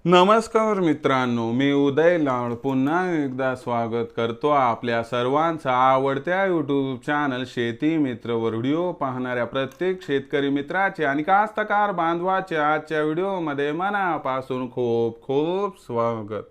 नमस्कार मित्रांनो, मी उदय लाड पुन्हा एकदा स्वागत करतो आपल्या सर्वांचा आवडत्या यूट्यूब चॅनल शेती मित्र वर व्हिडिओ पाहणाऱ्या प्रत्येक शेतकरी मित्राचे आणि कास्तकार बांधवाचे आजच्या व्हिडिओमध्ये मनापासून खूप खूप स्वागत।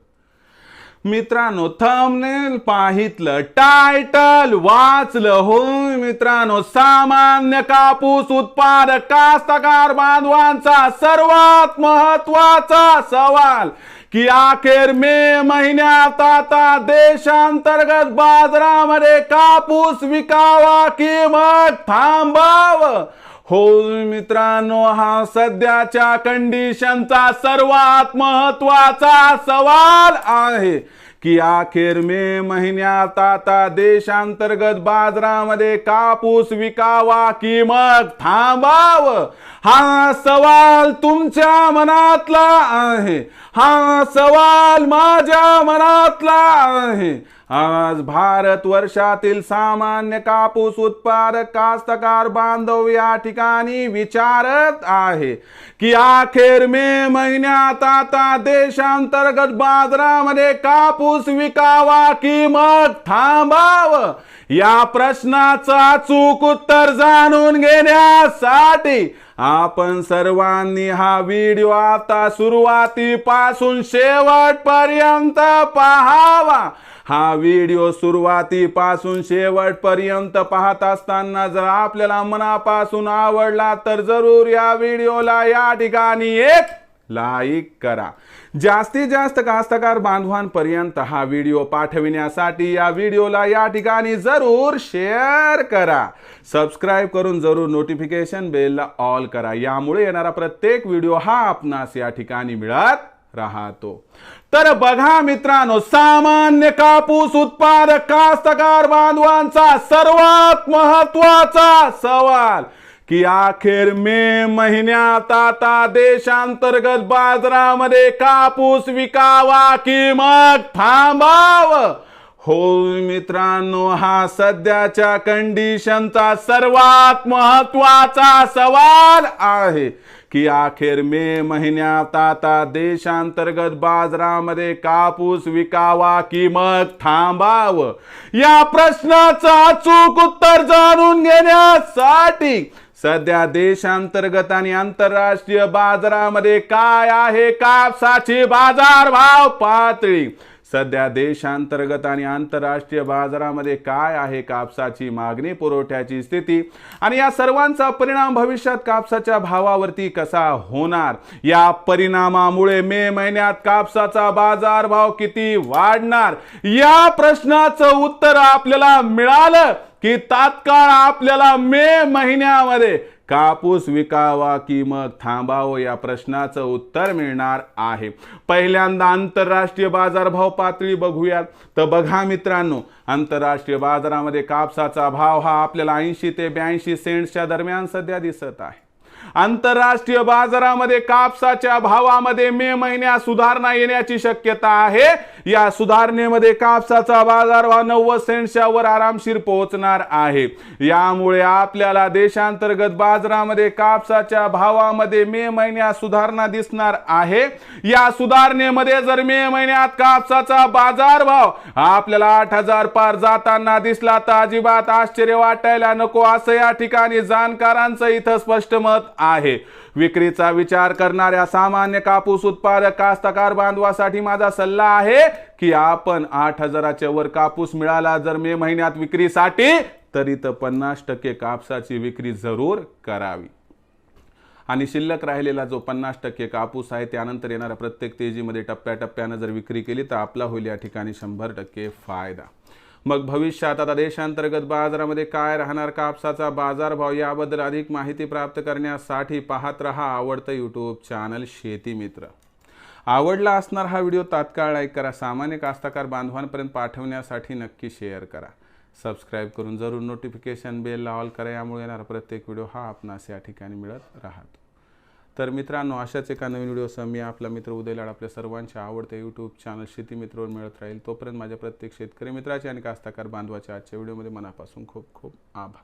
मित्रांनो, थंबनेल पाहितलं, टायटल वाचलं होय मित्रांनो, सामान्य कापूस उत्पादक कास्तकार बांधवांचा सर्वात महत्त्वाचा सवाल की अखेर मे महिन्यात आता देशांतर्गत बाजारामध्ये कापूस विकावा की मग थांबावं। हो मित्रांनो, हा सध्याच्या कंडिशनचा सर्वात महत्त्वाचा सवाल आहे की अखेर मे महिन्यात आता देशांतर्गत बाजारामध्ये कापूस विकावा की मग थांबावं। हा सवाल तुमच्या मनातला आहे, हा सवाल माझ्या मनातला आहे। आज भारत वर्षातील सामान्य कापूस उत्पादक कास्तकार बांधव या ठिकाणी विचारत आहे की अखेर मे महिन्यात आता देशांतर्गत बाजारामध्ये कापूस विकावा की मग थांबावं। या प्रश्नाचं अचूक उत्तर जाणून घेण्यासाठी आपण सर्वांनी हा व्हिडिओ आता सुरुवातीपासून शेवटपर्यंत पाहावा। हा व्हिडिओ सुरुवातीपासून शेवटपर्यंत पाहत असताना जर आपल्याला मनापासून आवडला तर जरूर या व्हिडिओला या ठिकाणी एक लाईक करा। जास्तीत जास्त कास्तकार बांधवांपर्यंत हा व्हिडिओ पाठविण्यासाठी या व्हिडिओला या ठिकाणी जरूर शेअर करा। सबस्क्राइब करून जरूर नोटिफिकेशन बेलला ऑल करा, यामुळे येणारा प्रत्येक व्हिडिओ हा आपणास या ठिकाणी मिळत राहतो। तर बघा मित्रांनो, सामान्य कापूस उत्पादक कास्तकार बांधवांचा सर्वात महत्त्वाचा सवाल की अखेर मे महिन्यात आता देशांतर्गत बाजारामध्ये कापूस विकावा की मग थांबावं। हो मित्रांनो, हा सध्याच्या कंडिशनचा सर्वात महत्त्वाचा सवाल आहे की अखेर मे महिन्यात आता देशांतर्गत बाजारामध्ये कापूस विकावा की मग थांबावं। या प्रश्नाचं अचूक उत्तर जाणून घेण्यासाठी सध्या देशांतर्गत आणि आंतरराष्ट्रीय बाजारामध्ये काय आहे कापसाची बाजारभाव पातळी, सध्या देशांतर्गत आणि आंतरराष्ट्रीय बाजारामध्ये काय आहे कापसाची मागणी पुरवठ्याची स्थिती आणि या सर्वांचा परिणाम भविष्यात कापसाच्या भावावरती कसा होणार, या परिणामामुळे मे महिन्यात कापसाचा बाजारभाव किती वाढणार, या प्रश्नाचं उत्तर आपल्याला मिळालं की तात्काळ आपल्याला मे महिन्यामध्ये कापूस विकावा की मग थांबावं या प्रश्नाचं उत्तर मिळणार आहे। पहिल्यांदा आंतरराष्ट्रीय बाजारभाव पातळी बघूयात। तर बघा मित्रांनो, आंतरराष्ट्रीय बाजारामध्ये कापसाचा भाव हा आपल्याला 80 ते 82 सेंट्सच्या दरम्यान सध्या दिसत आहे। आंतरराष्ट्रीय बाजारामध्ये कापसाच्या भावामध्ये मे महिन्यात सुधारणा येण्याची शक्यता आहे। या सुधारणेमध्ये कापसाचा बाजारभाव 90 सेंट्सच्या वर आरामशीर पोहोचणार आहे। यामुळे आपल्याला देशांतर्गत बाजारामध्ये कापसाच्या भावामध्ये मे महिन्यात सुधारणा दिसणार आहे। या सुधारणेमध्ये जर मे महिन्यात कापसाचा बाजारभाव आपल्याला 8000 पार जाताना दिसला तर अजिबात आश्चर्य वाटायला नको, असं या ठिकाणी जाणकारांचं इथं स्पष्ट मत आहे। विक्रीचा विचार करणाऱ्या सामान्य कापूस उत्पादक कास्तकार बांधवासाठी माझा सल्ला आहे की आपण 8000च्या वर कापूस मिळाला जर मे महिन्यात विक्रीसाठी तर इथं 50% कापसाची विक्री जरूर करावी आणि शिल्लक राहिलेला जो 50% कापूस आहे त्यानंतर येणाऱ्या प्रत्येक तेजीमध्ये टप्प्याटप्प्याने जर विक्री केली तर आपला होईल या ठिकाणी 100% फायदा। मग भविष्यात आता देशांतर्गत बाजारामध्ये काय राहणार कापसाचा बाजारभाव याबद्दल अधिक माहिती प्राप्त करण्यासाठी पाहत रहा आवडतं यूट्यूब चॅनल शेती मित्र। आवडला असणार हा व्हिडिओ तात्काळ लाईक करा, सामान्य कास्तकार बांधवांपर्यंत पाठवण्यासाठी नक्की शेअर करा, सबस्क्राइब करून जरूर नोटिफिकेशन बेलला ऑल करा, यामुळे येणारा प्रत्येक व्हिडिओ हा आपणास या ठिकाणी मिळत राहतो। तर मित्रांनो, अशाच एका नवीन व्हिडिओसह मी आपला मित्र उदय लाड आपल्या सर्वांच्या आवडते यूट्यूब चॅनल शेती मित्रवर मिळत राहील। तोपर्यंत माझ्या प्रत्येक शेतकरी मित्राचे आणि कास्तकार बांधवाच्या आजच्या व्हिडिओमध्ये मनापासून खूप खूप आभार।